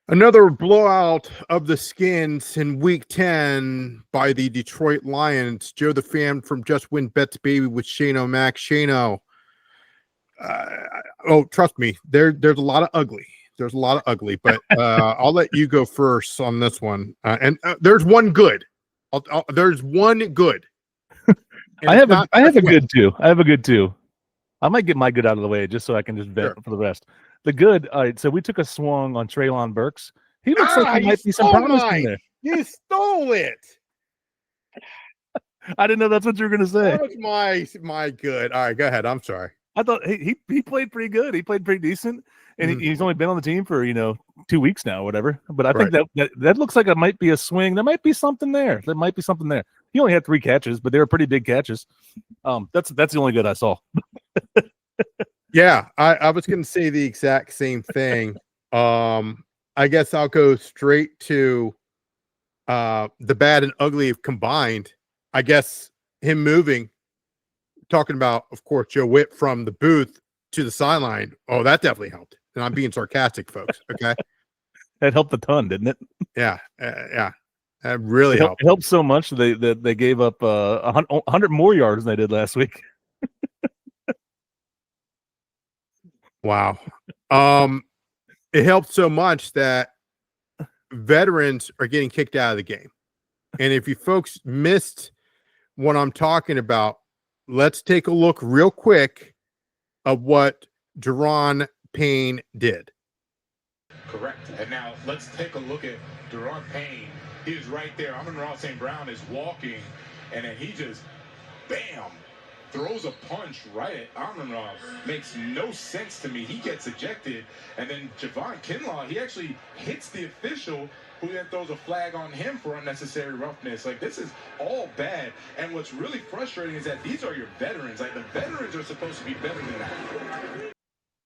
Another blowout of the Skins in Week 10 by the Detroit Lions. Joe the Fan from Just Win Bets Baby with Shano Max. Shano, trust me, there's a lot of ugly. There's a lot of ugly, but I'll let you go first on this one. And there's one good. There's one good. I have a good too. I have a good too. I might get my good out of the way just so I can just bet for the rest. The good. All right. So we took a swung on Treylon Burks. He looks like he might be some promise in there. You stole it. I didn't know that's what you were going to say. That was my good. All right, go ahead. I'm sorry. I thought he played pretty good. He played pretty decent, and he's only been on the team for 2 weeks now, or whatever. But I think that looks like it might be a swing. There might be something there. He only had 3 catches, but they were pretty big catches. That's the only good I saw. Yeah, I was going to say the exact same thing. I guess I'll go straight to the bad and ugly combined. I guess him moving, talking about, of course, Joe Witt from the booth to the sideline. Oh, that definitely helped. And I'm being sarcastic, folks. Okay. That helped a ton, didn't it? Yeah. Yeah. That really helped. It helped so much that they gave up 100 more yards than they did last week. Wow. It helped so much that veterans are getting kicked out of the game. And if you folks missed what I'm talking about, let's take a look real quick of what Deron Payne did. Correct. And now let's take a look at Deron Payne. He's right there. Amon-Ra St. Brown is walking, and then he just, bam, throws a punch right at Amon-Ra. Makes no sense to me. He gets ejected, and then Javon Kinlaw, he actually hits the official, who then throws a flag on him for unnecessary roughness. Like, this is all bad. And what's really frustrating is that these are your veterans. Like, the veterans are supposed to be better than that.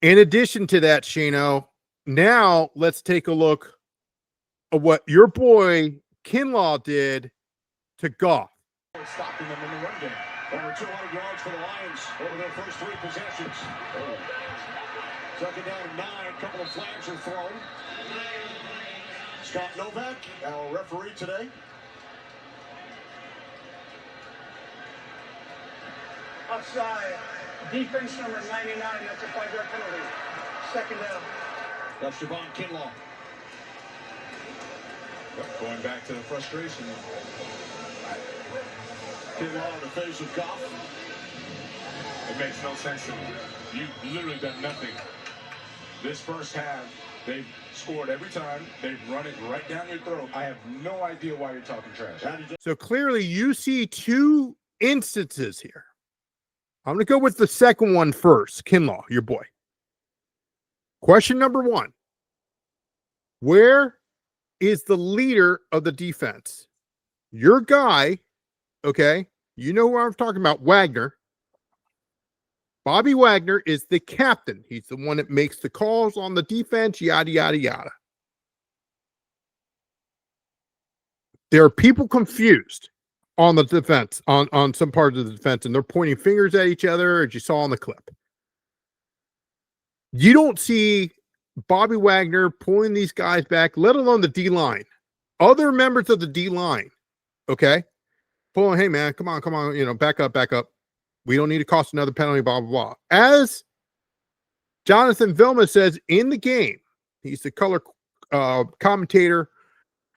In addition to that, Shano, now let's take a look at what your boy Kinlaw did to Goff. Stopping them in the run game. Over 200 yards for the Lions over their first 3 possessions. Second down and 9. A couple of flags are thrown. Scott Novak, our referee today. Offside. Defense number 99. That's a 5-yard penalty. Second down. That's Javon Kinlaw. Going back to the frustration. Kinlaw in the face of Goff. It makes no sense to me. You've literally done nothing. This first half, they've scored every time. They've run it right down your throat. I have no idea why you're talking trash. So clearly you see 2 instances here. I'm going to go with the second one first. Kinlaw, your boy. Question number 1. Where is the leader of the defense? Your guy, okay, you know who I'm talking about, Wagner. Bobby Wagner is the captain. He's the one that makes the calls on the defense, yada, yada, yada. There are people confused on the defense, on some parts of the defense, and they're pointing fingers at each other, as you saw on the clip. You don't see Bobby Wagner pulling these guys back, let alone the D-line. Other members of the D-line, okay? Pulling, hey, man, come on, back up. We don't need to cost another penalty, blah, blah, blah. As Jonathan Vilma says in the game, he's the color commentator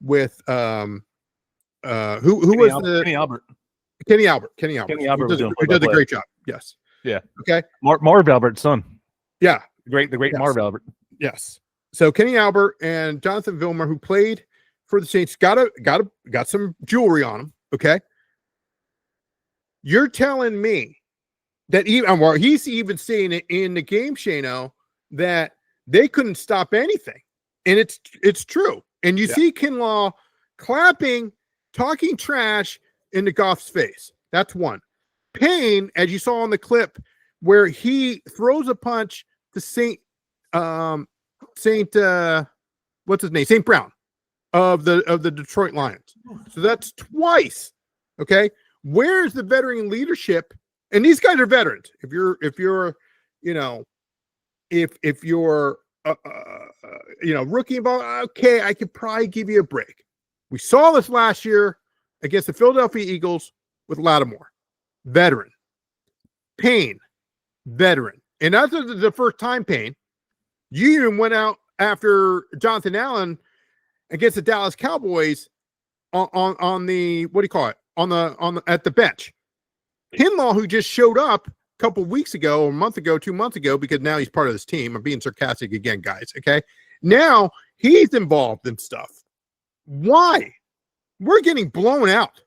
with who was Kenny Albert. Kenny Albert. Kenny Albert who does a great job. Yes. Yeah. Okay. Marv Albert's son. Yeah. The great Marv Albert. Yes. So Kenny Albert and Jonathan Vilma, who played for the Saints, got some jewelry on him. Okay. You're telling me that he's even saying it in the game, Shano, that they couldn't stop anything. And it's true. And you see Kinlaw clapping, talking trash in the Goff's face. That's one. Payne, as you saw on the clip, where he throws a punch to St. Brown of the Detroit Lions. So that's twice. Okay. Where's the veteran leadership? And these guys are veterans. If you're rookie involved. Okay, I could probably give you a break. We saw this last year against the Philadelphia Eagles with Lattimore, veteran. Payne, veteran. And that's the first time Payne. You even went out after Jonathan Allen against the Dallas Cowboys on the, what do you call it? On the at the bench. Kinlaw, who just showed up a couple weeks ago, or a month ago, 2 months ago, because now he's part of this team. I'm being sarcastic again, guys. Okay. Now he's involved in stuff. Why? We're getting blown out.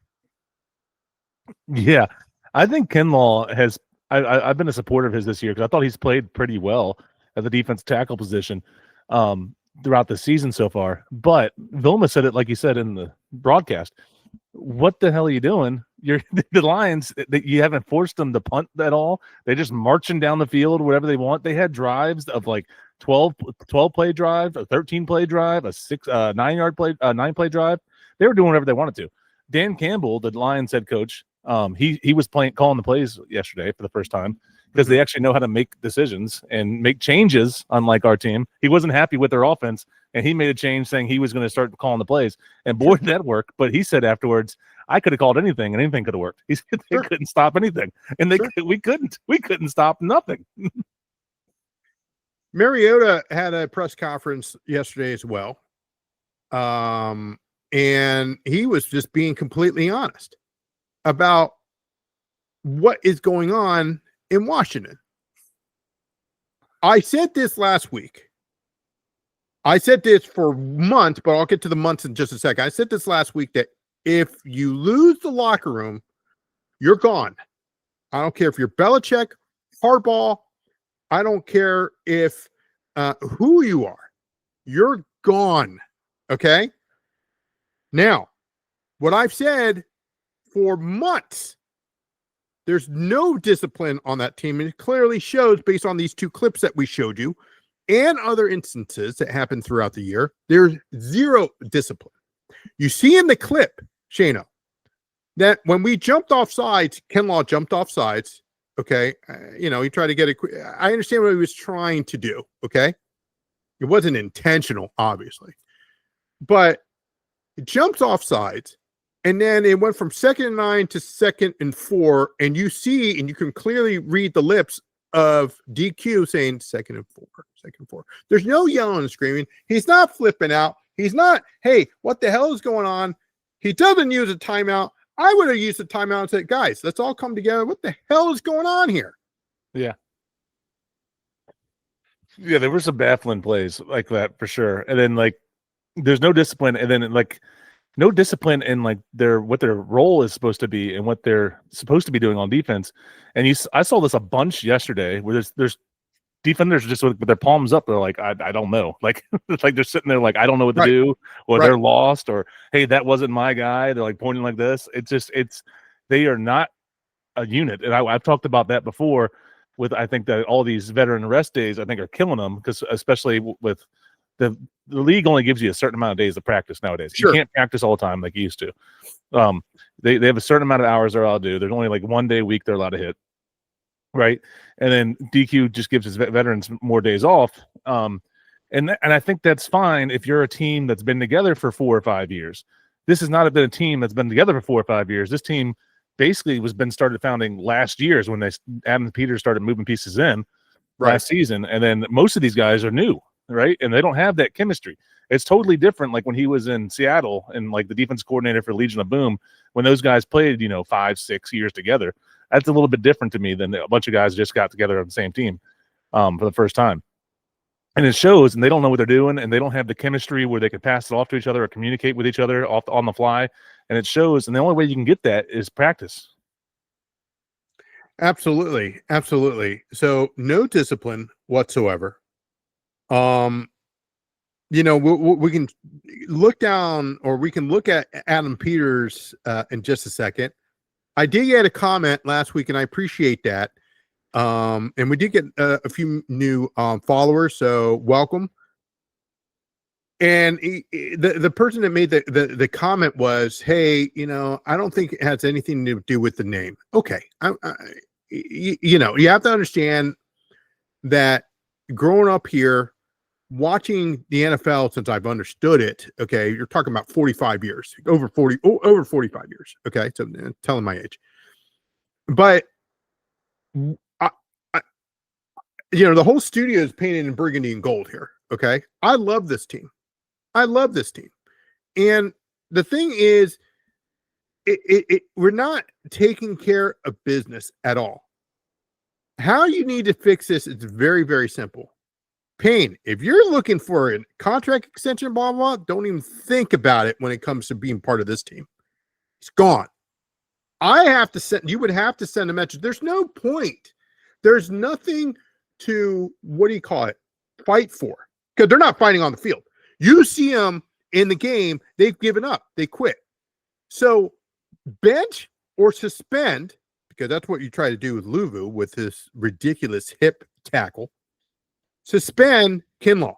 Yeah. I think Kinlaw has, I've been a supporter of his this year because I thought he's played pretty well at the defense tackle position throughout the season so far. But Vilma said it, like you said in the broadcast. What the hell are you doing? You're the Lions, that you haven't forced them to punt at all. They're just marching down the field, whatever they want. They had drives of like 12 play drive, a 13 play drive, a 9 play drive. They were doing whatever they wanted to. Dan Campbell, the Lions head coach, he was calling the plays yesterday for the first time because they actually know how to make decisions and make changes, unlike our team. He wasn't happy with their offense, and he made a change saying he was going to start calling the plays. And boy, did that work. But he said afterwards, I could have called anything, and anything could have worked. He said they couldn't stop anything, and we couldn't stop nothing. Mariota had a press conference yesterday as well. And he was just being completely honest about what is going on in Washington. I said this last week. I said this for months, but I'll get to the months in just a second. I said this last week that if you lose the locker room, you're gone. I don't care if you're Belichick, Harbaugh. I don't care if who you are. You're gone. Okay? Now, what I've said for months, there's no discipline on that team, and it clearly shows based on these two clips that we showed you and other instances that happen throughout the year. There's zero discipline. You see in the clip, Shano, that when we jumped off sides, Kinlaw jumped off sides, okay? He tried to get it. I understand what he was trying to do, okay? It wasn't intentional, obviously. But it jumps off sides, and then it went from 2nd and 9 to 2nd and 4, and you see, and you can clearly read the lips of DQ saying 2nd and 4, 2nd and 4. There's no yelling and screaming. He's not flipping out. He's not, hey, what the hell is going on? He doesn't use a timeout. I would have used a timeout and said, guys, let's all come together. What the hell is going on here? Yeah. Yeah, there were some baffling plays like that for sure. And then there's no discipline, and then no discipline in what their role is supposed to be and what they're supposed to be doing on defense. And I saw this a bunch yesterday where there's defenders just with their palms up. They're like, I don't know. They're sitting there like, I don't know what to do, or they're lost, or hey, that wasn't my guy. They're like pointing like this. They are not a unit. And I've talked about that before I think that all these veteran rest days, I think, are killing them, because especially with the league only gives you a certain amount of days to practice nowadays. Sure. You can't practice all the time like you used to. They have a certain amount of hours they're allowed to do. There's only 1 day a week they're allowed to hit, right? And then DQ just gives his veterans more days off. And I think that's fine if you're a team that's been together for 4 or 5 years. This has not been a team that's been together for 4 or 5 years. This team basically started founding last year is when Adam Peters started moving pieces in last season. And then most of these guys are new, right? And they don't have that chemistry. It's totally different. Like when he was in Seattle and the defense coordinator for Legion of Boom, when those guys played, 5, 6 years together, that's a little bit different to me than a bunch of guys just got together on the same team for the first time. And it shows, and they don't know what they're doing, and they don't have the chemistry where they can pass it off to each other or communicate with each other on the fly. And it shows, and the only way you can get that is practice. Absolutely. Absolutely. So no discipline whatsoever. We can look down, or we can look at Adam Peters in just a second. I did get a comment last week, and I appreciate that. And we did get a few new followers, so welcome. And the person that made the comment was, hey, I don't think it has anything to do with the name. Okay. You have to understand that growing up here, watching the NFL since I've understood it. Okay, you're talking about 45 years, over 45 years. Okay, so telling my age, but I, I, the whole studio is painted in burgundy and gold here. Okay, I love this team. And the thing is, we're not taking care of business at all. How you need to fix this is very, very simple. Payne, if you're looking for a contract extension, blah, blah, don't even think about it when it comes to being part of this team. It's gone. You would have to send a message. There's no point. There's nothing to, fight for. Because they're not fighting on the field. You see them in the game, they've given up. They quit. So bench or suspend, because that's what you try to do with Luvu with his ridiculous hip tackle. Suspend Kinlaw.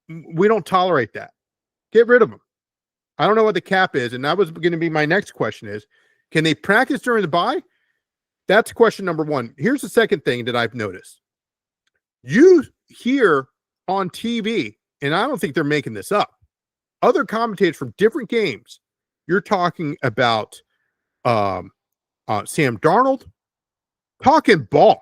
We don't tolerate that. Get rid of him. I don't know what the cap is, and that was going to be my next question is, can they practice during the bye? That's question number one. Here's the second thing that I've noticed. You hear on TV, and I don't think they're making this up, other commentators from different games, you're talking about Sam Darnold talking ball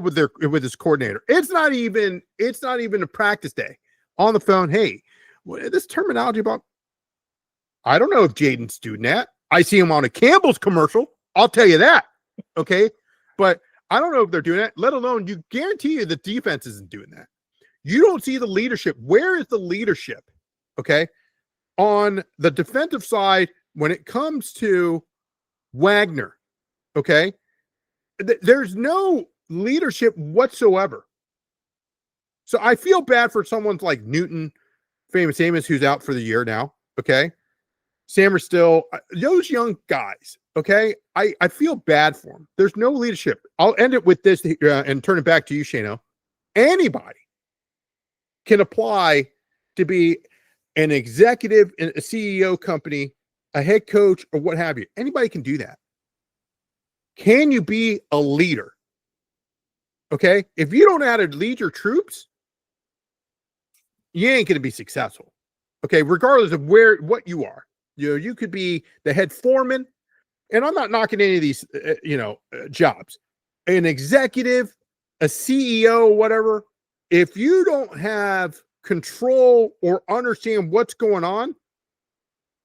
with his coordinator. It's not even a practice day on the phone. Hey, this terminology about, I don't know if Jaden's doing that. I see him on a Campbell's commercial. I'll tell you that. Okay. But I don't know if they're doing that, let alone you guarantee you the defense isn't doing that. You don't see the leadership. Where is the leadership? Okay. On the defensive side, when it comes to Wagner, okay, there's no leadership whatsoever. So I feel bad for someone like Newton, famous Amos, who's out for the year now. Okay. Sam are still those young guys. Okay. I feel bad for them. There's no leadership. I'll end it with this and turn it back to you, Shano. Anybody can apply to be an executive in a CEO company, a head coach, or what have you. Anybody can do that. Can you be a leader? Okay. If you don't know how to lead your troops, you ain't going to be successful. Okay. Regardless of what you are, you could be the head foreman, and I'm not knocking any of these, jobs, an executive, a CEO, whatever. If you don't have control or understand what's going on,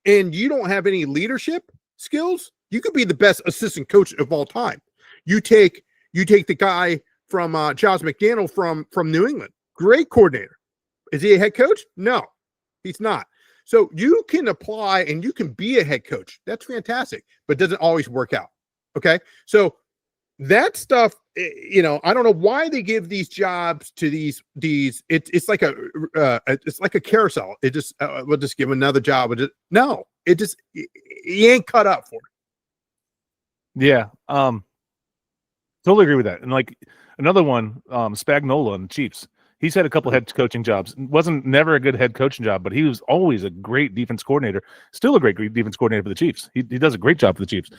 and you don't have any leadership skills, you could be the best assistant coach of all time. You take the guy from Josh McDaniel from New England, great coordinator. Is he a head coach? No, he's not. So you can apply and you can be a head coach. That's fantastic, but it doesn't always work out. Okay, so that stuff, I don't know why they give these jobs to these. It's like a carousel. It just we'll just give another job. You ain't cut up for it. Yeah, totally agree with that. And like another one, Spagnuolo and the Chiefs. He's had a couple head coaching jobs. Never a good head coaching job, but he was always a great defense coordinator. Still a great defense coordinator for the Chiefs. He does a great job for the Chiefs.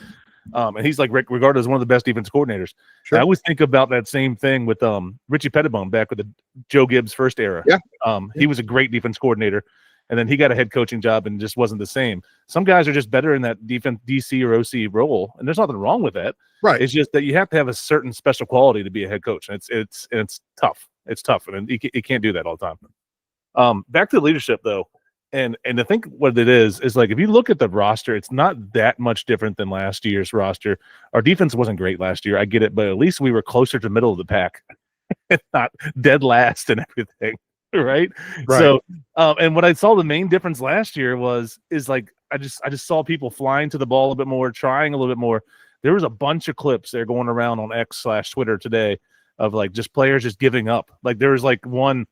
And he's like regarded as one of the best defense coordinators. Sure. I always think about that same thing with Richie Pettibone back with the Joe Gibbs first era. Yeah. He was a great defense coordinator, and then he got a head coaching job and just wasn't the same. Some guys are just better in that defense DC or OC role, and there's nothing wrong with that. Right. It's just that you have to have a certain special quality to be a head coach, and it's tough. It's tough, and you can't do that all the time. Back to the leadership though. And I think what it is like, if you look at the roster, it's not that much different than last year's roster. Our defense wasn't great last year. I get it, but at least we were closer to the middle of the pack and not dead last and everything. Right. So, and what I saw the main difference last year is like, I just saw people flying to the ball a bit more, trying a little bit more. There was a bunch of clips there going around on X/Twitter today of like just players just giving up. Like there was like one,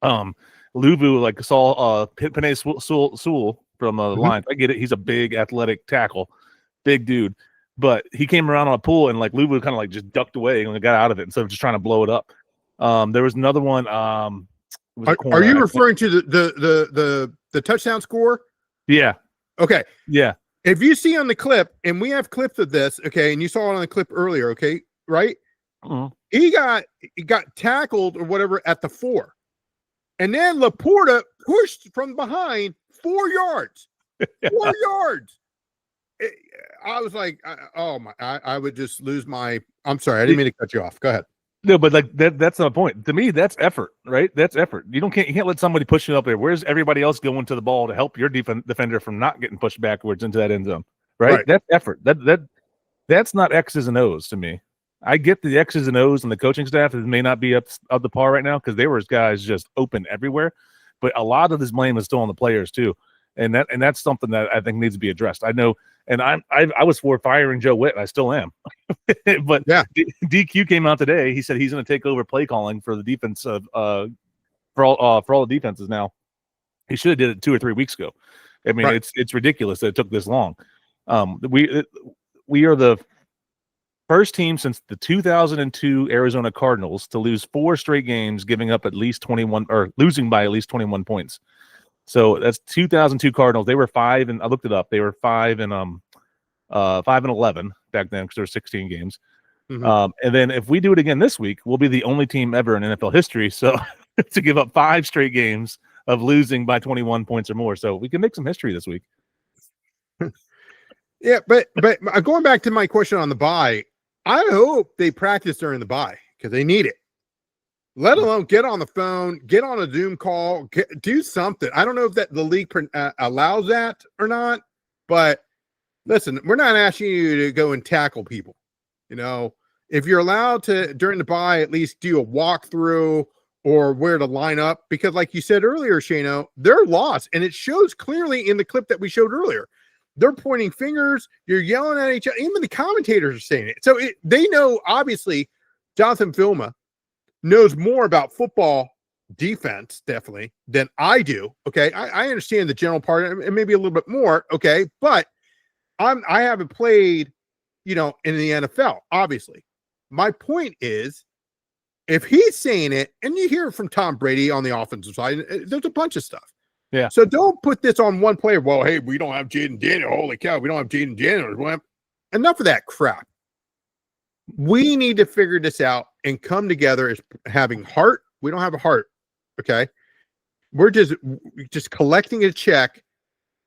Luvu like saw Penei Sewell from the Lions. I get it. He's a big athletic tackle, big dude. But he came around on a pool and like Luvu kind of like just ducked away and got out of it instead of just trying to blow it up. There was another one. Are you referring to the touchdown score? Yeah. Okay. Yeah. If you see on the clip, and we have clips of this, okay, and you saw it on the clip earlier, okay, right? He got tackled or whatever at the 4. And then Laporta pushed from behind 4 yards. 4 yards. I was like, I would just lose my. I'm sorry, I didn't mean to cut you off. Go ahead. No, but like that's not the point. To me, that's effort, right? That's effort. You can't let somebody push you up there. Where's everybody else going to the ball to help your defender from not getting pushed backwards into that end zone? Right? That's effort. That's not X's and O's to me. I get the X's and O's and the coaching staff may not be up the par right now because they were guys just open everywhere. But a lot of this blame is still on the players too. And that's something that I think needs to be addressed. I know, and I was for firing Joe Witt, and I still am. But yeah, DQ came out today. He said he's going to take over play calling for the defense of for all the defenses now. He should have did it 2 or 3 weeks ago. I mean, it's ridiculous that it took this long. We are the first team since the 2002 Arizona Cardinals to lose 4 straight games, giving up at least 21 or losing by at least 21 points. So that's 2002 Cardinals. They were 5, and I looked it up. They were 5 and 11 back then because there were 16 games. And then if we do it again this week, we'll be the only team ever in NFL history to give up 5 straight games of losing by 21 points or more. So we can make some history this week. Yeah, but going back to my question on the bye, I hope they practice during the bye because they need it. Let alone get on the phone, get on a Zoom call, do something. I don't know if that the league allows that or not, but listen, we're not asking you to go and tackle people. If you're allowed to during the bye, at least do a walkthrough or where to line up, because like you said earlier, Shano, they're lost, and it shows clearly in the clip that we showed earlier. They're pointing fingers. You're yelling at each other. Even the commentators are saying it. So they know, obviously, Jonathan Vilma knows more about football defense, definitely, than I do. Okay. I understand the general part and maybe a little bit more. Okay. But I haven't played, in the NFL, obviously. My point is, if he's saying it, and you hear it from Tom Brady on the offensive side, there's a bunch of stuff. Yeah. So don't put this on one player. Well, hey, we don't have Jaden Daniels. Holy cow, we don't have Jaden Daniels. Well, enough of that crap. We need to figure this out and come together as having heart. We don't have a heart. Okay. We're just collecting a check.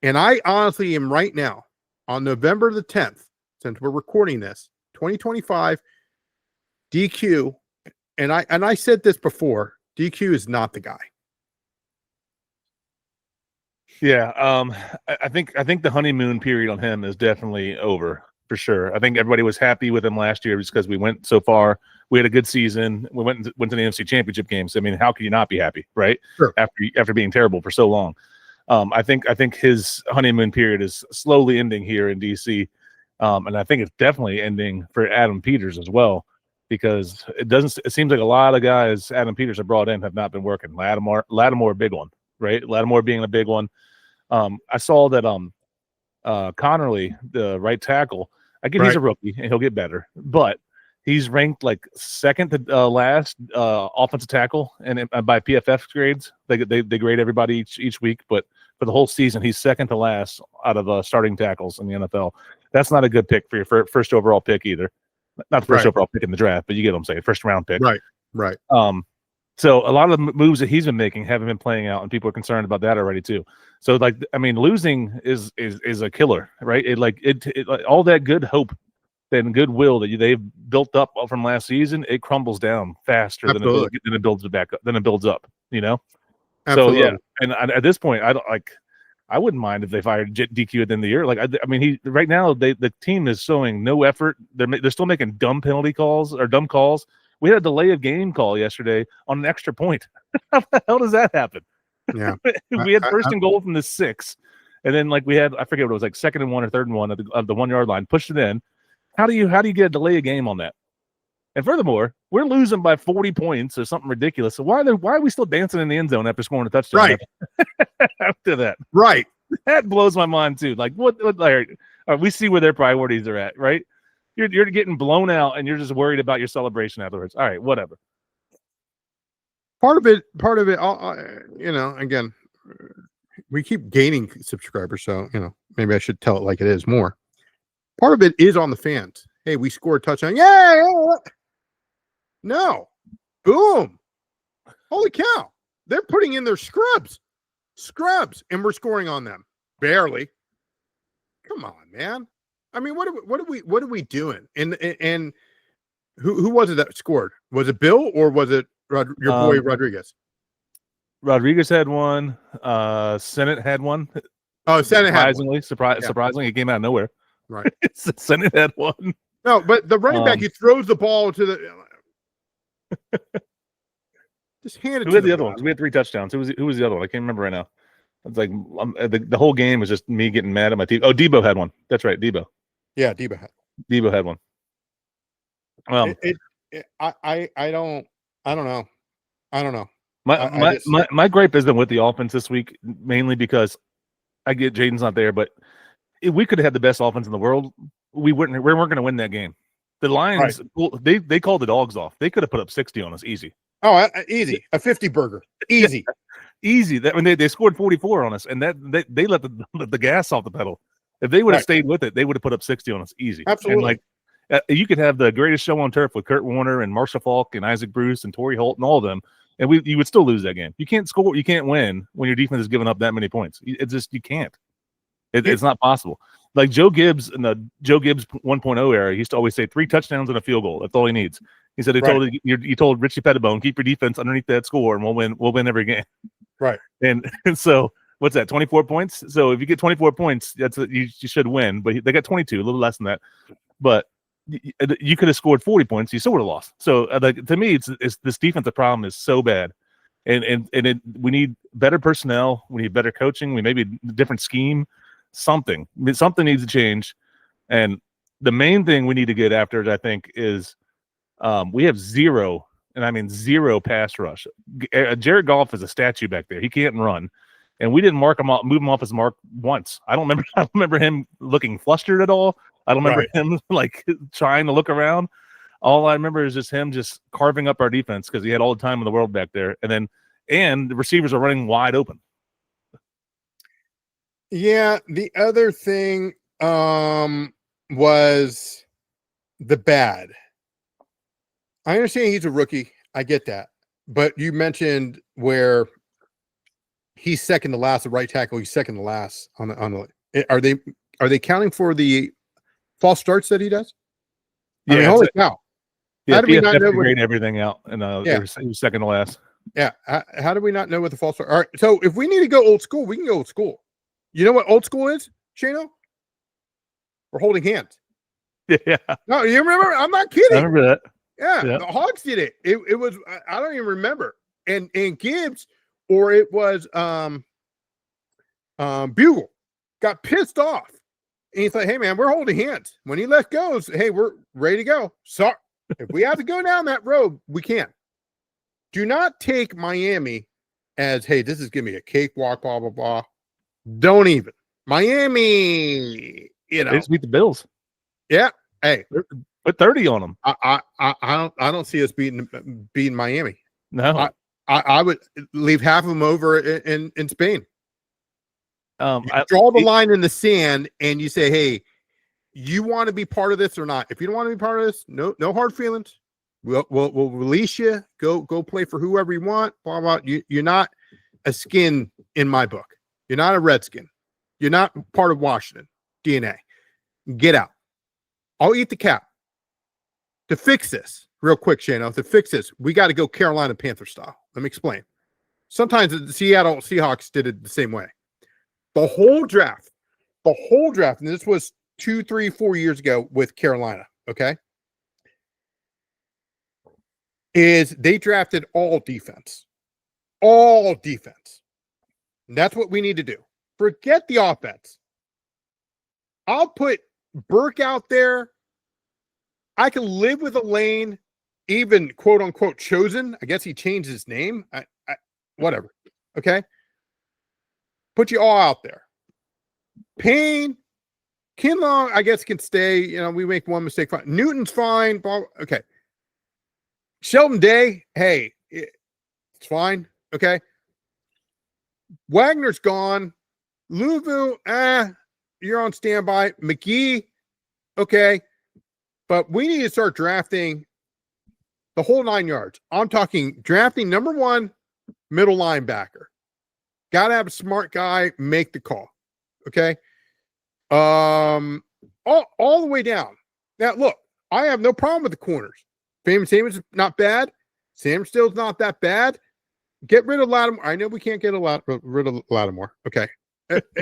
And I honestly am right now on November the 10th, since we're recording this, 2025, DQ. And I said this before, DQ is not the guy. Yeah, I think the honeymoon period on him is definitely over for sure. I think everybody was happy with him last year just because we went so far. We had a good season. We went to the NFC Championship games. I mean, how could you not be happy, right? Sure. After being terrible for so long. I think his honeymoon period is slowly ending here in DC, and I think it's definitely ending for Adam Peters as well, because it seems like a lot of guys Adam Peters have brought in have not been working. Lattimore, a big one, right? Lattimore being a big one. I saw that Connerly, the right tackle, again, he's a rookie and he'll get better, but he's ranked like second to last offensive tackle, and by PFF grades, they grade everybody each week, but for the whole season, he's second to last out of starting tackles in the NFL. That's not a good pick for your first overall pick either. Not the first overall pick in the draft, but you get what I'm saying, first round pick. Right. So a lot of the moves that he's been making haven't been playing out, and people are concerned about that already too. So losing is a killer, right? It all that good hope and goodwill that they've built up from last season, it crumbles down faster than it builds back up. Then it builds up, Absolutely. So yeah, and at this point, I wouldn't mind if they fired DQ at the end of the year. Right now the team is showing no effort. They're still making dumb penalty calls or dumb calls. We had a delay of game call yesterday on an extra point. How the hell does that happen? Yeah, we had first and goal from the 6, and then we had, I forget what it was, like 2nd and 1 or 3rd and 1 of the 1 yard line, pushed it in. How do you get a delay of game on that? And furthermore, we're losing by 40 points or something ridiculous. So why are we still dancing in the end zone after scoring a touchdown? Right. After that, right. That blows my mind too. What we see where their priorities are at, right? You're getting blown out, and you're just worried about your celebration afterwards. All right, whatever. Part of it, again, we keep gaining subscribers, so maybe I should tell it like it is more. Part of it is on the fans. Hey, we scored a touchdown. Yeah. No. Boom. Holy cow. They're putting in their scrubs, and we're scoring on them. Barely. Come on, man. I mean, what are we doing? And who was it that scored? Was it Bill or was it your boy Rodriguez? Rodriguez had one. Senate had one. Oh, Senate had one. Surprisingly, it came out of nowhere. Right. Senate had one. No, but the running back, he throws the ball to the. Just hand it. Who had the other ones? We had 3 touchdowns. Who was the other one? I can't remember right now. It's like the whole game was just me getting mad at my team. Oh, Debo had one. That's right, Debo. Yeah, Debo had one. I don't know. My gripe isn't with the offense this week, mainly because I get Jaden's not there, but if we could have had the best offense in the world, we weren't going to win that game. The Lions, right. They called the dogs off. They could have put up 60 on us easy. Oh, easy. A 50 burger. Easy. Easy. That when they scored 44 on us, and that they let the gas off the pedal. If they would have stayed with it, they would have put up 60 on us easy. Absolutely. And you could have the greatest show on turf with Kurt Warner and Marshall Faulk and Isaac Bruce and Torrey Holt and all of them, and you would still lose that game. You can't score. You can't win when your defense is giving up that many points. It's just you can't. It's not possible. Like Joe Gibbs in the Joe Gibbs 1.0 era, he used to always say 3 touchdowns and a field goal. That's all he needs. He said he told Richie Pettibone, keep your defense underneath that score, and we'll win every game. Right. And so what's that? 24 points. So if you get 24 points, you should win. But they got 22, a little less than that. But you could have scored 40 points. You still would have lost. So to me, it's this defensive problem is so bad, and we need better personnel. We need better coaching. We maybe a different scheme. Something needs to change. And the main thing we need to get after, I think, is we have zero, and I mean zero pass rush. Jared Goff is a statue back there. He can't run, and we didn't move him off his mark once. I don't remember him looking flustered at all. I don't remember him like trying to look around. All I remember is just him just carving up our defense because he had all the time in the world back there, and the receivers are running wide open. Yeah, the other thing was the bad. I understand he's a rookie. I get that. But you mentioned where he's second to last, the right tackle, he's second to last on the are they counting for the false starts that he does? Yeah, I mean, holy cow. Yeah, how do we not know everything out? And he was second to last. Yeah. How do we not know what the false start? All right. So if we need to go old school, we can go old school. You know what old school is, Shano? We're holding hands. Yeah. No, you remember? I'm not kidding. I remember that. Yeah. The Hogs did it. It was, I don't even remember. And Gibbs, or it was Bugle, got pissed off. And he's like, hey, man, we're holding hands. When he let go, hey, we're ready to go. So if we have to go down that road, we can. Do not take Miami as, hey, this is giving me a cakewalk, blah, blah, blah. Don't even. Miami, they just beat the Bills. Yeah. Hey, put 30 on them. I don't see us beating Miami. No. I would leave half of them over in Spain. You draw the line in the sand and you say, hey, you want to be part of this or not? If you don't want to be part of this, no hard feelings. We'll release you. Go play for whoever you want. Blah, blah. You're not a skin in my book. You're not a Redskin. You're not part of Washington DNA. Get out. I'll eat the cap. To fix this, real quick, Shano, to fix this, we got to go Carolina Panther style. Let me explain. Sometimes the Seattle Seahawks did it the same way. The whole draft, and this was 2, 3, 4 years ago with Carolina, okay, is they drafted all defense. All defense. And that's what we need to do. Forget the offense. I'll put Burke out there. I can live with a Lane, even quote unquote chosen. I guess he changed his name. Whatever. Okay. Put you all out there. Payne, Kinlaw, I guess can stay. You know, we make one mistake. Fine. Newton's fine. Okay. Sheldon Day, hey, it's fine. Okay. Wagner's gone. Louvu, you're on standby. McGee, okay. But we need to start drafting the whole 9 yards. I'm talking drafting number 1 middle linebacker. Got to have a smart guy make the call. Okay. All the way down. Now, look, I have no problem with the corners. Famous Samuel's not bad. Sam Still's not that bad. Get rid of Lattimore. I know we can't get rid of Lattimore. Okay.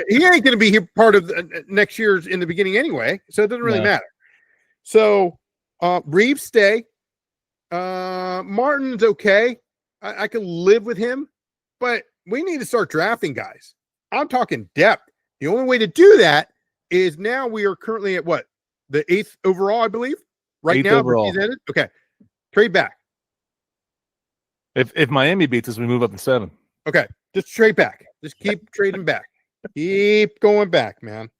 He ain't going to be here part of next year's in the beginning anyway, so it doesn't really matter. So Reeves stay. Martin's okay. I can live with him, but we need to start drafting guys. I'm talking depth. The only way to do that is now we are currently at what? The 8th overall, I believe. Right 8th now, overall. Okay. Trade back. If Miami beats us, we move up to 7. Okay. Just trade back. Just keep trading back. Keep going back, man.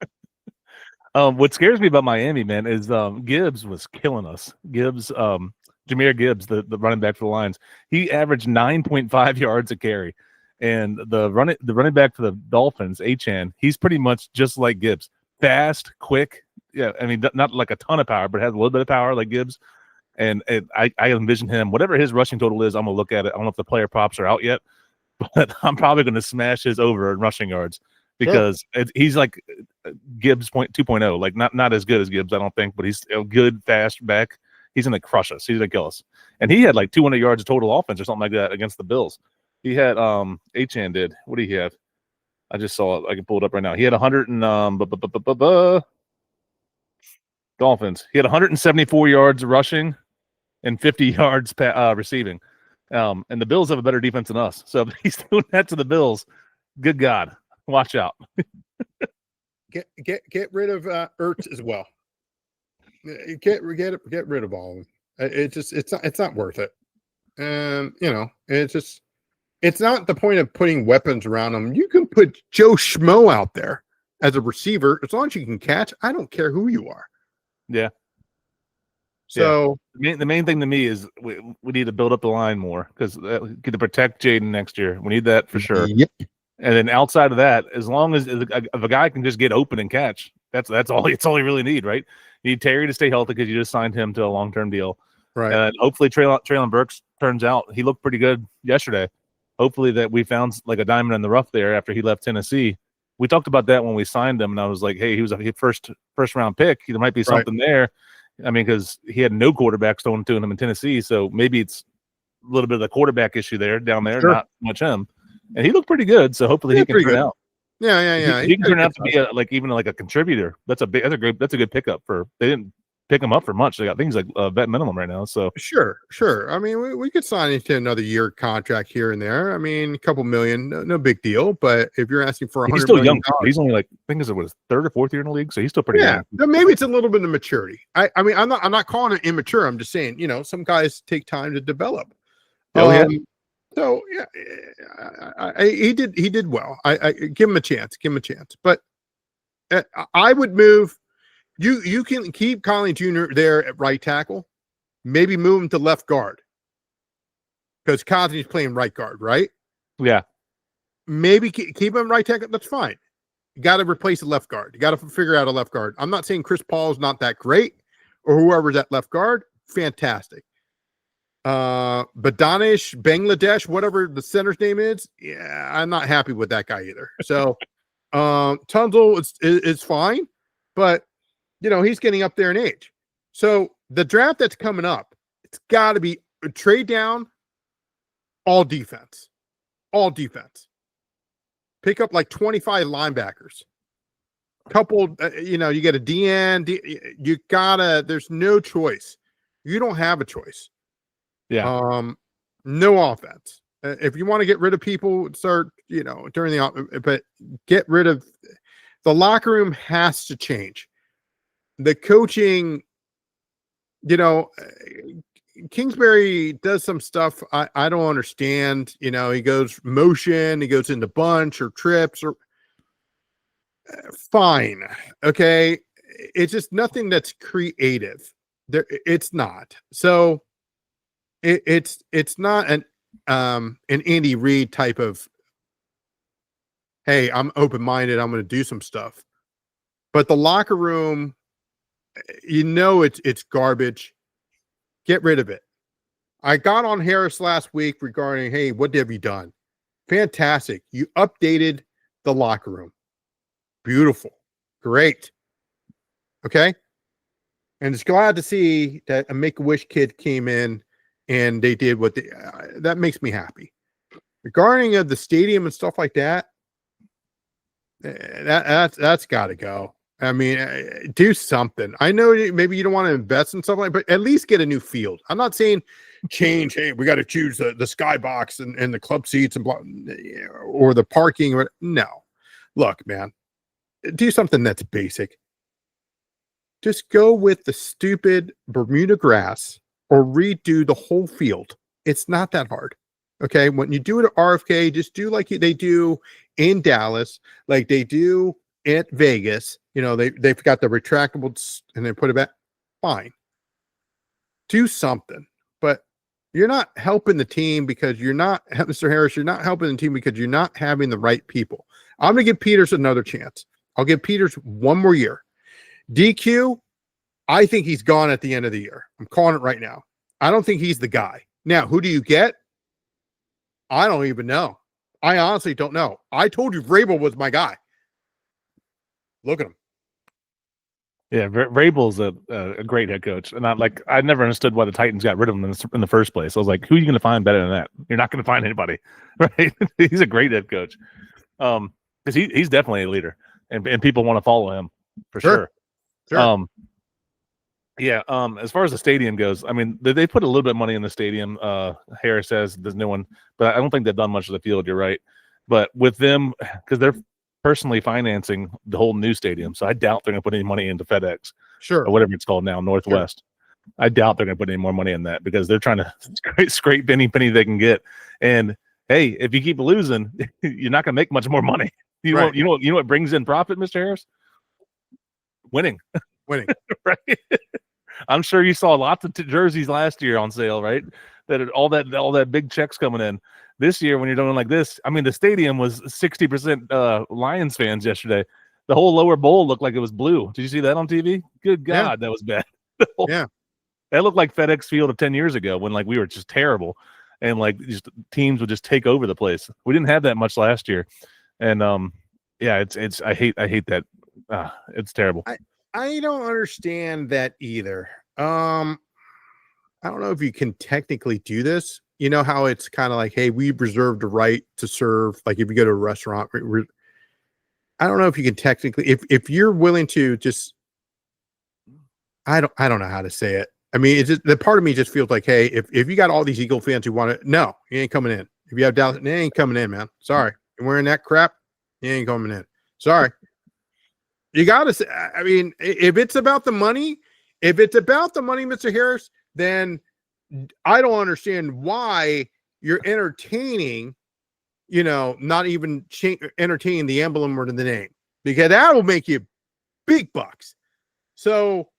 What scares me about Miami, man, is Gibbs was killing us. Jahmyr Gibbs, the running back for the Lions, he averaged 9.5 yards a carry. And the running back for the Dolphins, Achan, he's pretty much just like Gibbs. Fast, quick. Yeah, I mean, not like a ton of power, but has a little bit of power like Gibbs. And I envision him, whatever his rushing total is, I'm going to look at it. I don't know if the player props are out yet, but I'm probably going to smash his over in rushing yards because he's like Gibbs 2.0, like not as good as Gibbs, I don't think, but he's a good, fast back. He's going to crush us. He's going to kill us. And he had like 200 yards of total offense or something like that against the Bills. He had Achan did. What did he have? I just saw it. I can pull it up right now. He had 100 and Dolphins. He had 174 yards rushing and 50 yards receiving. And the Bills have a better defense than us. So if he's doing that to the Bills, good God, watch out. Get rid of Ertz as well. Get rid of all of them. It's not worth it. And it's not the point of putting weapons around them. You can put Joe Schmo out there as a receiver as long as you can catch. I don't care who you are. Yeah. So the main thing to me is we need to build up the line more because to protect Jaden next year. We need that for sure. Yep. And then outside of that, as long as if a guy can just get open and catch, that's all you really need, right? You need Terry to stay healthy because you just signed him to a long-term deal. Right. And hopefully Traylon Burks turns out. He looked pretty good yesterday. Hopefully that we found like a diamond in the rough there after he left Tennessee. We talked about that when we signed him, and I was like, hey, he was a first round pick. There might be something there. I mean, because he had no quarterbacks thrown to him in Tennessee, so maybe it's a little bit of the quarterback issue down there, not much him. And he looked pretty good, so hopefully he can turn out. Yeah. He can turn out to be a contributor. That's a good pickup for. They didn't pick him up for much. They got things like vet minimum right now. So sure. I mean, we could sign into another year contract here and there. I mean, a couple million, no big deal. But if you're asking for he's still young. He's only like I think it's his 3rd or 4th year in the league, so he's still pretty young. So maybe it's a little bit of maturity. I mean, I'm not calling it immature. I'm just saying, some guys take time to develop. So yeah, he did well. I give him a chance. But I would move. You can keep Conley Jr. there at right tackle, maybe move him to left guard because Cosney's playing right guard, right? Yeah. Maybe keep him right tackle. That's fine. You got to replace the left guard. You got to figure out a left guard. I'm not saying Chris Paul is not that great or whoever's at left guard. Fantastic. Badanish, Bangladesh, whatever the center's name is. Yeah, I'm not happy with that guy either. So Tunzel is fine, but he's getting up there in age. So the draft that's coming up, it's got to be a trade down, all defense. Pick up like 25 linebackers. Couple, you get a DN. There's no choice. You don't have a choice. Yeah. No offense. If you want to get rid of people, start, during but get rid of the locker room has to change. The coaching, Kingsbury does some stuff I don't understand. He goes motion, he goes into bunch or trips or fine. Okay. It's just nothing that's creative. It's not. So it's not an Andy Reid type of, hey, I'm open-minded, I'm going to do some stuff. But the locker room, it's garbage. Get rid of it. I got on Harris last week regarding, hey, what have you done? Fantastic. You updated the locker room. Beautiful. Great. Okay. And it's glad to see that a Make-A-Wish kid came in and they did what they, that makes me happy. Regarding the stadium and stuff like that, that's got to go. I mean, do something. I know maybe you don't want to invest in something, but at least get a new field. I'm not saying change. Hey, we got to choose the skybox and the club seats and blah, or the parking. No, look, man, do something that's basic. Just go with the stupid Bermuda grass or redo the whole field. It's not that hard. Okay. When you do it at RFK, just do like they do in Dallas, like they do at Vegas. You know, they've got the retractables and they put it back. Fine. Do something. But you're not helping the team because you're not, Mr. Harris, you're not helping the team because you're not having the right people. I'm going to give Peters another chance. I'll give Peters one more year. DQ, I think he's gone at the end of the year. I'm calling it right now. I don't think he's the guy. Now, who do you get? I don't even know. I honestly don't know. I told you Vrabel was my guy. Look at him. Yeah, Vrabel's a great head coach, and I never understood why the Titans got rid of him in the first place. I was like, who are you going to find better than that? You're not going to find anybody, right? He's a great head coach, because he's definitely a leader, and people want to follow him for sure. Sure. As far as the stadium goes, I mean, they put a little bit of money in the stadium. Harris says there's no one, but I don't think they've done much of the field. You're right, but with them, because they're personally financing the whole new stadium, so I doubt they're going to put any money into FedEx, Sure, or whatever it's called now, Northwest. Sure. I doubt they're going to put any more money in that because they're trying to scrape any penny they can get. And hey, if you keep losing, you're not going to make much more money. You know what brings in profit, Mr. Harris? Winning. Right. I'm sure you saw lots of jerseys last year on sale, right? That all that big checks coming in. This year, when you're doing like this, I mean, the stadium was 60% Lions fans yesterday. The whole lower bowl looked like it was blue. Did you see that on TV? Good God, That was bad. Yeah, that looked like FedEx Field of 10 years ago when like we were just terrible, and like these teams would just take over the place. We didn't have that much last year, and it's I hate that. It's terrible. I don't understand that either. I don't know if you can technically do this. You know how it's kind of like, hey, we reserve the right to serve. Like if you go to a restaurant, I don't know if you can technically, if you're willing to just, I don't know how to say it. I mean, it's just, the part of me just feels like, hey, if you got all these Eagle fans who want to, no, you ain't coming in. If you have Dallas, they ain't coming in, man. Sorry, you're wearing that crap, you ain't coming in. Sorry. You got to say, I mean, if it's about the money, Mr. Harris, then I don't understand why you're entertaining, not even entertaining the emblem or the name, because that will make you big bucks. So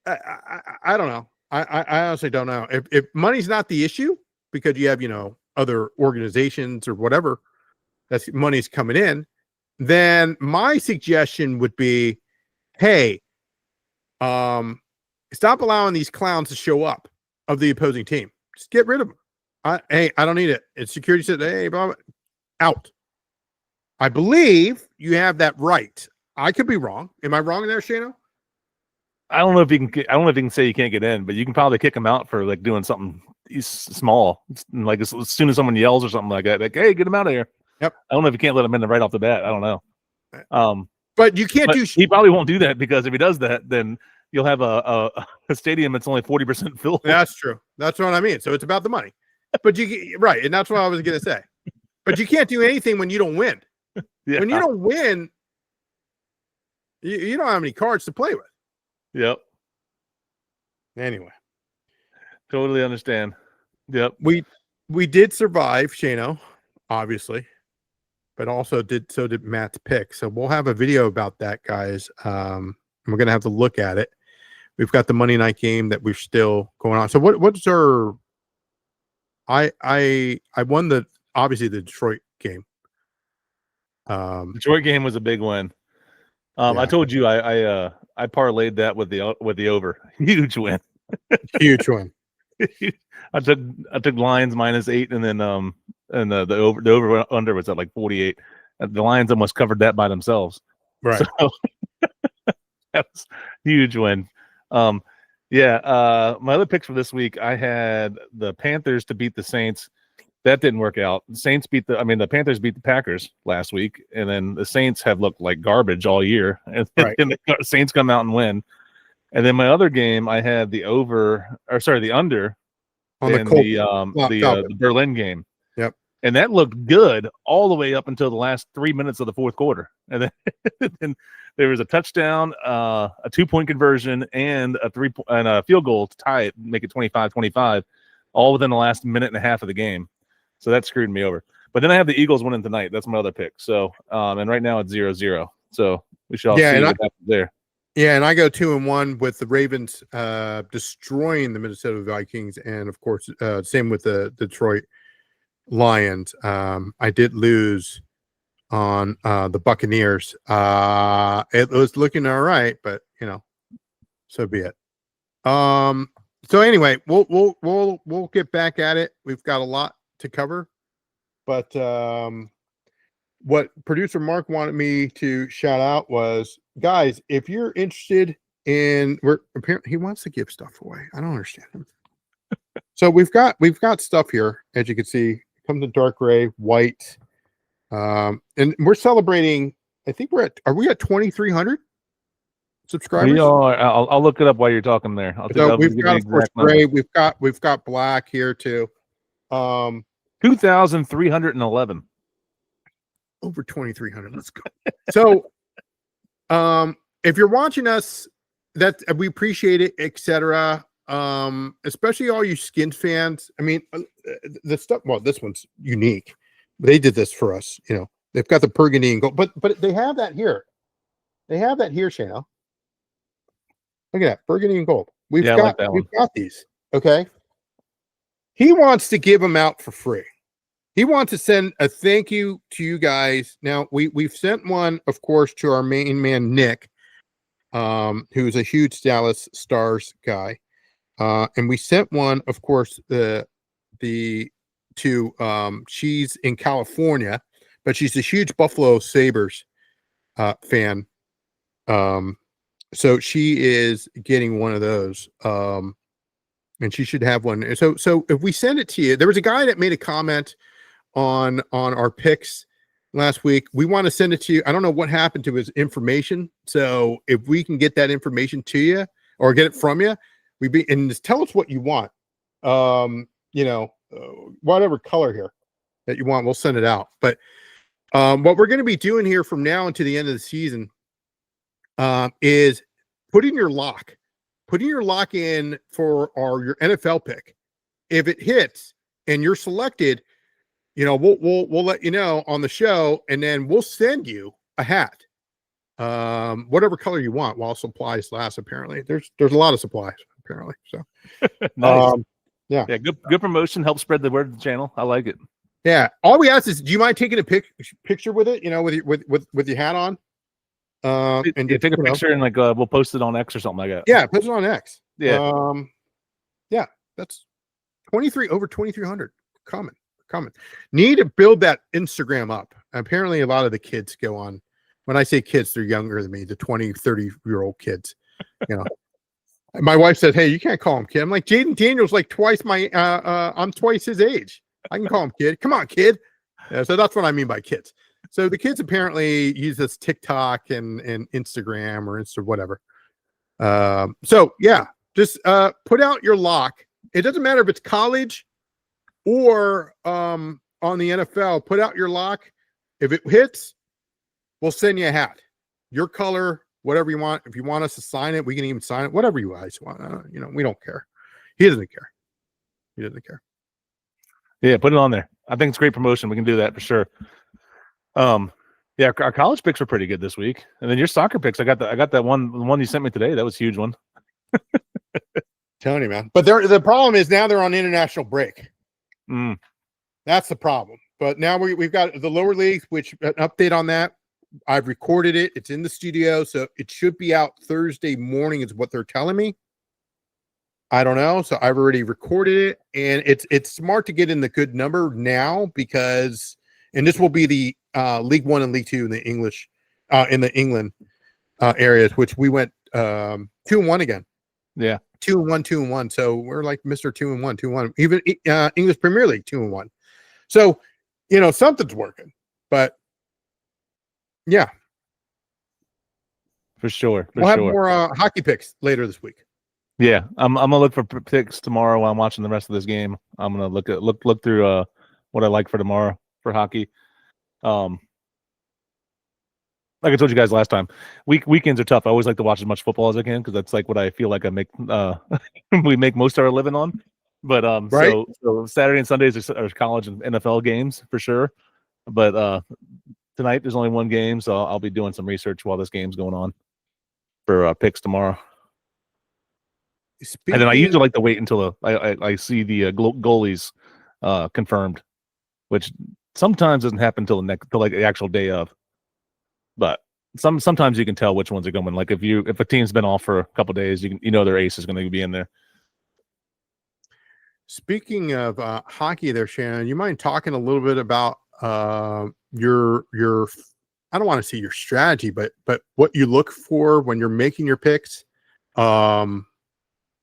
I don't know. I honestly don't know. If money's not the issue, because you have, other organizations or whatever, that's money's coming in, then my suggestion would be, hey, stop allowing these clowns to show up of the opposing team. Just get rid of them. I don't need it. It's security said, hey, blah, blah, out. I believe you have that right. I could be wrong. Am I wrong there, Shano? I don't know if you can say you can't get in, but you can probably kick them out for like doing something small. Like as soon as someone yells or something like that, like, hey, get them out of here. Yep. I don't know if you can't let them in right off the bat. I don't know. But you can't do. He probably won't do that, because if he does that, then you'll have a stadium that's only 40% full. That's true. That's what I mean. So it's about the money. But right, and that's what I was going to say. But you can't do anything when you don't win. Yeah. When you don't win, you don't have any cards to play with. Yep. Anyway, totally understand. Yep. We did survive, Shano, obviously, but also did Matt's pick. So we'll have a video about that, guys. We're gonna have to look at it. We've got the Monday night game that we're still going on. So what's our? I won obviously the Detroit game. Detroit game was a big win. I told you I parlayed that with the over. Huge win. Huge win. I took Lions -8, and then the over under was at like 48. The Lions almost covered that by themselves. Right. So that was a huge win. My other picks for this week, I had the Panthers to beat the Saints. That didn't work out. The Panthers beat the Packers last week, and then the Saints have looked like garbage all year, and the Saints come out and win. And then my other game, I had the under On the in Colts. the Berlin game. Yep. And that looked good all the way up until the last 3 minutes of the fourth quarter. And then there was a touchdown, a 2-point conversion, and a field goal to tie it, make it 25-25, all within the last minute and a half of the game. So that screwed me over. But then I have the Eagles winning tonight. That's my other pick. So, and right now it's 0-0. So we should all see what happens there. Yeah, and I go 2-1 with the Ravens destroying the Minnesota Vikings, and of course, same with the Detroit Lions. I did lose on the Buccaneers. It was looking all right, but so be it. So anyway, we'll get back at it. We've got a lot to cover, but what producer Mark wanted me to shout out was, guys, if you're interested in, apparently he wants to give stuff away. I don't understand him. So we've got stuff here, as you can see. It comes in dark gray, white, and we're celebrating. I think are we at 2,300 subscribers? We are. I'll look it up while you're talking there. We've got, of course, gray. We've got black here too. 2,311. Over 2,300. Let's go. So, if you're watching us, we appreciate it, etc. Especially all you Skins fans. I mean, the stuff. Well, this one's unique. They did this for us. They've got the burgundy and gold, but they have that here. They have that here, Shana. Look at that, burgundy and gold. We've got these. Okay. He wants to give them out for free. He wants to send a thank you to you guys. Now, we've sent one, of course, to our main man, Nick, who's a huge Dallas Stars guy. And we sent one, of course, she's in California, but she's a huge Buffalo Sabres fan. So she is getting one of those. And she should have one. So if we send it to you, there was a guy that made a comment on our picks last week. We want to send it to you. I don't know what happened to his information. So if we can get that information to you or get it from you, and just tell us what you want. Whatever color here that you want, we'll send it out. But what we're going to be doing here from now until the end of the season is putting your lock in for your NFL pick. If it hits and you're selected, we'll let you know on the show, and then we'll send you a hat, whatever color you want, while supplies last. Apparently, there's a lot of supplies. Apparently, so nice. Yeah. Good promotion. Help spread the word of the channel. I like it. Yeah. All we ask is, do you mind taking a picture with it? With your hat on. And take a picture and we'll post it on X or something like that. Yeah, post it on X. Yeah. That's over 2,300. Comment. Need to build that Instagram up. Apparently, a lot of the kids go on. When I say kids, they're younger than me, the 20, 30-year-old kids. My wife said, "Hey, you can't call him kid." I'm like, Jaden Daniels, like twice I'm twice his age. I can call him kid. Come on, kid. Yeah, so that's what I mean by kids. So the kids apparently use this TikTok and Instagram or whatever. So yeah, just put out your lock. It doesn't matter if it's college or on the NFL. Put out your lock. If it hits, we'll send you a hat. Your color, whatever you want. If you want us to sign it, we can even sign it. Whatever you guys want. We don't care. He doesn't care. Yeah, put it on there. I think it's great promotion. We can do that for sure. Our college picks were pretty good this week, and then your soccer picks. I got that one. The one you sent me today. That was a huge one. Telling you, man. But the problem is now they're on international break. That's the problem. But now we've got the lower leagues, which an update on that. I've recorded it. It's in the studio, so it should be out Thursday morning, is what they're telling me. I don't know. So I've already recorded it, and it's smart to get in the good number now because, and this will be the League One and League Two in the English, in the England areas, which we went 2-1 again. Yeah, 2-1, 2-1. So we're like Mr. 2-1, 2-1. Even English Premier League 2-1. So something's working, but yeah, for sure. we'll have more hockey picks later this week. Yeah, I'm gonna look for picks tomorrow while I'm watching the rest of this game. I'm gonna look through what I like for tomorrow for hockey. Like I told you guys last time, weekends are tough. I always like to watch as much football as I can because that's like what I feel like I make we make most of our living on. But Right. so Saturday and Sundays are college and NFL games for sure. But tonight there's only one game, so I'll be doing some research while this game's going on for picks tomorrow. And then I usually like to wait until I see the goalies confirmed, which sometimes doesn't happen till like the actual day of. But sometimes you can tell which ones are going. Like if a team's been off for a couple of days, you know their ace is going to be in there. Speaking of hockey, there, Shannon, you mind talking a little bit about your I don't want to say your strategy, but what you look for when you're making your picks.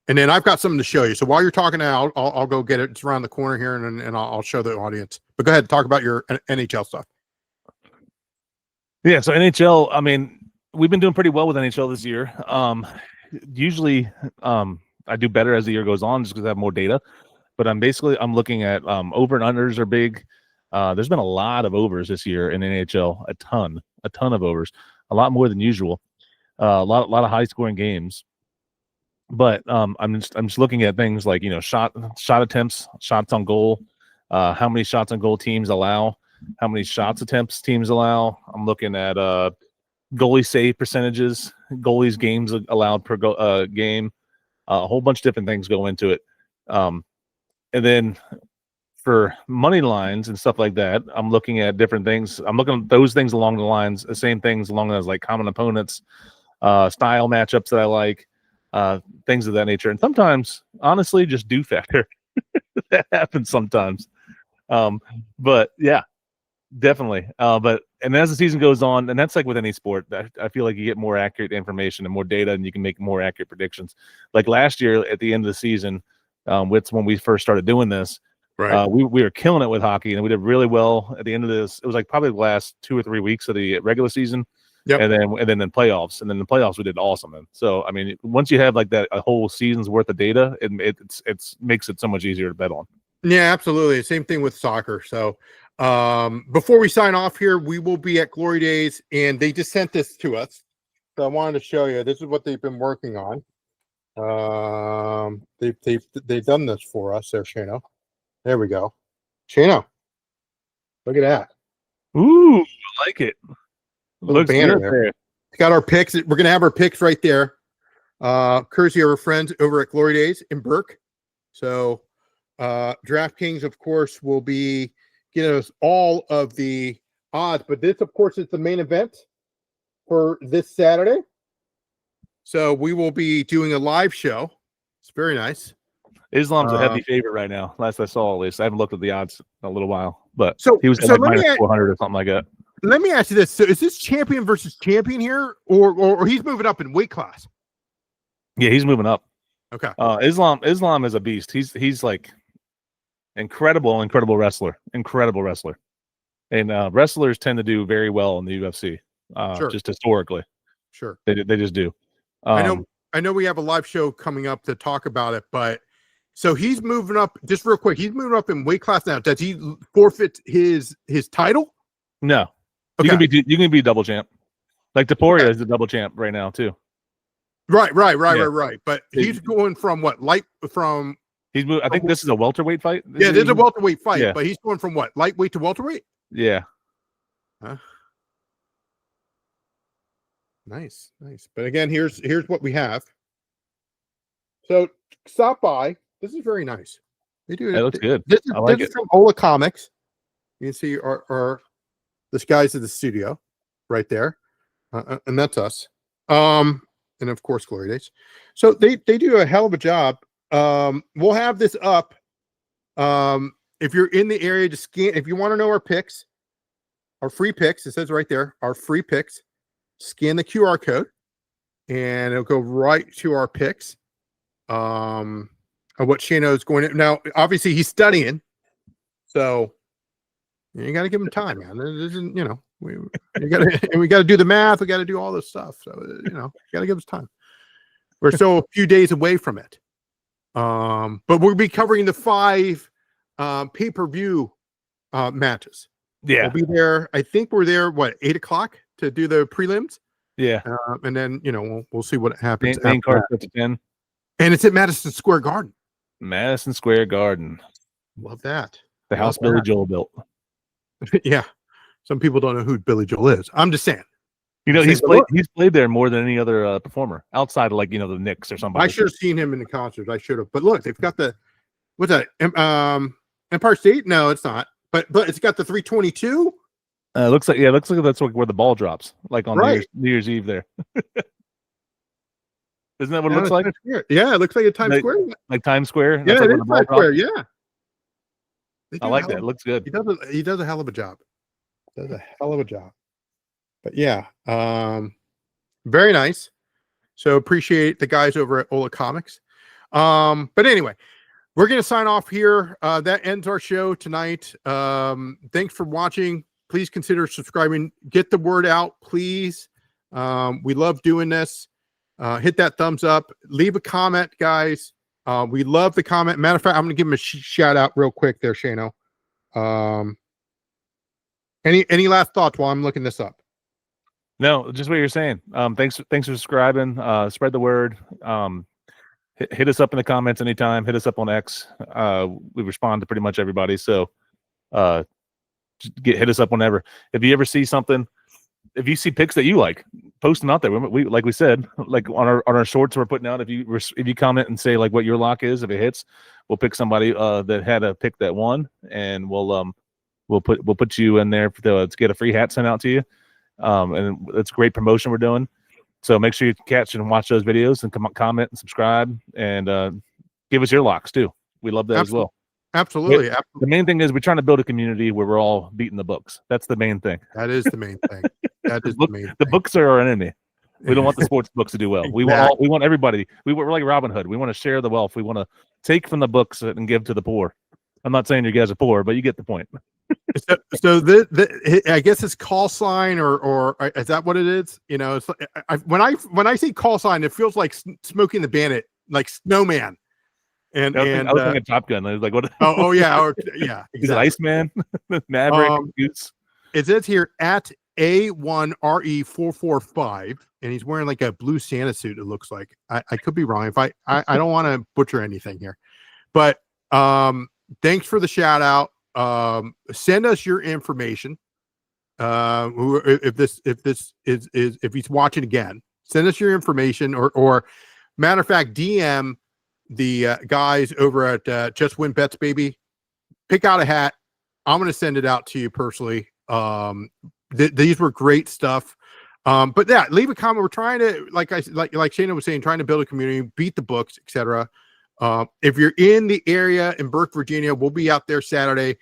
And then I've got something to show you. So while you're talking now, I'll go get it. It's around the corner here, and I'll show the audience. But go ahead, talk about your NHL stuff. Yeah, so NHL, I mean, we've been doing pretty well with NHL this year. Usually I do better as the year goes on just because I have more data. But I'm looking at over and unders are big. There's been a lot of overs this year in NHL, a ton of overs, a lot more than usual. A lot of high scoring games. But I'm just looking at things like shot attempts, shots on goal, how many shots on goal teams allow, how many shots attempts teams allow. I'm looking at goalie save percentages, goalies games allowed per game. A whole bunch of different things go into it. And then for money lines and stuff like that, I'm looking at different things. I'm looking at those things along the lines, the same things along as like common opponents, style matchups that I like. Things of that nature, and sometimes honestly just do factor. That happens sometimes. But yeah, definitely. But as the season goes on, and that's like with any sport, I feel like you get more accurate information and more data, and you can make more accurate predictions. Like last year at the end of the season, which when we first started doing this, right? We were killing it with hockey, and we did really well at the end of this. It was like probably the last 2 or 3 weeks of the regular season. Yep. And then playoffs, and then the playoffs we did awesome. And so I mean, once you have like that a whole season's worth of data, it makes it so much easier to bet on. Yeah, absolutely. Same thing with soccer. So before we sign off here, we will be at Glory Days, and they just sent this to us. So I wanted to show you. This is what they've been working on. They've done this for us. There, Shano. There we go. Shano, look at that. Ooh, I like it. Looks banner there. It's got our picks. We're gonna have our picks right there. Courtesy of our friends over at Glory Days in Burke. So DraftKings, of course, will be giving us all of the odds, but this, of course, is the main event for this Saturday. So we will be doing a live show. It's very nice. Islam's a heavy favorite right now. Last I saw, at least I haven't looked at the odds in a little while, but so he was at like minus 400 or something like that. Let me ask you this: so is this champion versus champion here, or he's moving up in weight class? Yeah, he's moving up. Okay. Islam is a beast. He's like incredible wrestler. And wrestlers tend to do very well in the UFC. Sure. Just historically. Sure. They just do. I know we have a live show coming up to talk about it, but so he's moving up just real quick. He's moving up in weight class now. Does he forfeit his title? No. Okay. You can be double champ. Like Taporia is the double champ right now too. Right. But he's going from what? He's moving. I think this is a welterweight fight. Yeah, this is a welterweight fight, but he's going from what? Lightweight to welterweight? Yeah. Huh? Nice. But again, here's what we have. So stop by. This is very nice. They do. It looks good. This I like this it. is from Ola Comics. You can see our the guys of the studio right there, and that's us. And of course, Glory Days. So they do a hell of a job we'll have this up. If you're in the area, just scan. If you want to know our picks, our free picks, it says right there, our free picks. Scan the QR code, and it'll go right to our picks. Of what Shano's going to now. Obviously, he's studying, so you got to give him time, man. This isn't, we got to do the math. We got to do all this stuff. So got to give us time. We're still a few days away from it. But we'll be covering the 5 pay-per-view matches. Yeah, we'll be there. I think we're there. 8 o'clock to do the prelims. Yeah, and then we'll see what happens. Main card starts at 10, and it's at Madison Square Garden. Madison Square Garden. Love that. The house Billy Joel built. Yeah, some people don't know who Billy Joel is. I'm just saying. He's played there more than any other performer outside of the Knicks or somebody. I should have seen him in the concert. I should have. But look, they've got what's that? Empire State? No, it's not. But it's got the 322. Looks like that's where the ball drops, like on New Year's Eve there. Isn't that what it looks like? Yeah, it looks like a Times Square. Like Times Square. Yeah, it is Times Square. Yeah. I like that. It looks good. He does a hell of a job. But yeah, very nice. So appreciate the guys over at Ola Comics. But anyway, we're going to sign off here. That ends our show tonight. Thanks for watching. Please consider subscribing. Get the word out, please. We love doing this. Hit that thumbs up. Leave a comment, guys. We love the comment. Matter of fact, I'm going to give him a shout out real quick there, Shano. Any last thoughts while I'm looking this up? No, just what you're saying. Thanks for subscribing. Spread the word. Hit us up in the comments anytime. Hit us up on X. We respond to pretty much everybody. So hit us up whenever. If you ever see something, if you see picks that you like, post them out there. We like we said, like on our shorts we're putting out. If you comment and say like what your lock is, if it hits, we'll pick somebody that had a pick that won, and we'll put you in there to get a free hat sent out to you. And it's great promotion we're doing. So make sure you catch and watch those videos and comment and subscribe and give us your locks too. We love that as well. Absolutely. The main thing is we're trying to build a community where we're all beating the books. That's the main thing. That is the main thing. That is the main thing. The books are our enemy. We don't want the sports books to do well. Exactly. We want everybody. We're like Robin Hood. We want to share the wealth. We want to take from the books and give to the poor. I'm not saying you guys are poor, but you get the point. So I guess it's call sign or is that what it is? It's when I say call sign, it feels like Smokey and the Bandit, like Snowman. And I was thinking Top Gun. I was like, what? Oh yeah, yeah. Exactly. Is it Iceman? Maverick? It says here at A1RE445, and he's wearing like a blue Santa suit. It looks like I could be wrong. If I don't want to butcher anything here, but thanks for the shout out. Send us your information. If he's watching again, send us your information or matter of fact, DM the guys over at Just Win Bets, baby. Pick out a hat. I'm going to send it out to you personally. These were great stuff. But yeah, leave a comment. We're trying to, like Shana was saying, trying to build a community, beat the books, etc. If you're in the area in Burke, Virginia, we'll be out there Saturday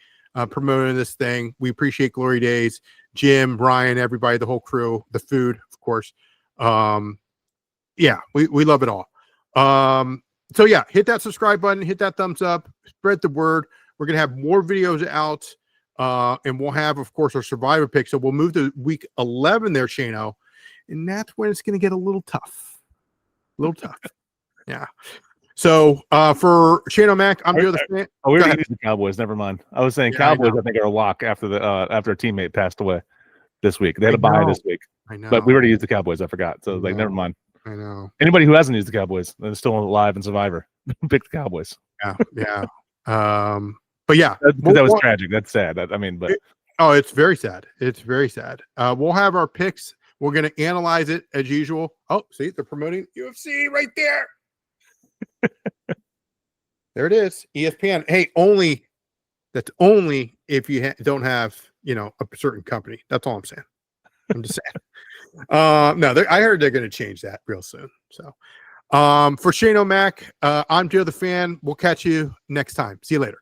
promoting this thing. We appreciate Glory Days, Jim, Brian, everybody, the whole crew, the food, of course. Yeah, we love it all. So yeah, hit that subscribe button, hit that thumbs up, spread the word. We're going to have more videos out, and we'll have, of course, our Survivor pick. So we'll move to week 11 there, Shano, and that's when it's going to get a little tough. Yeah. So for Shano Mac, I'm the fan. Oh, we already used the Cowboys. Never mind. I was saying Cowboys. I think are a lock after a teammate passed away this week. They had a bye this week. I know, but we already used the Cowboys. I forgot. So never mind. I know. Anybody who hasn't used the Cowboys and is still alive in Survivor, pick the Cowboys. Yeah. But yeah, that was tragic. That's sad. It's very sad. It's very sad. We'll have our picks. We're going to analyze it as usual. Oh, see, they're promoting UFC right there. There it is. ESPN. Hey, that's only if you don't have, a certain company. That's all I'm saying. I'm just saying. No, I heard they're going to change that real soon. So, For Shane O'Mac, I'm Joe the Fan. We'll catch you next time. See you later.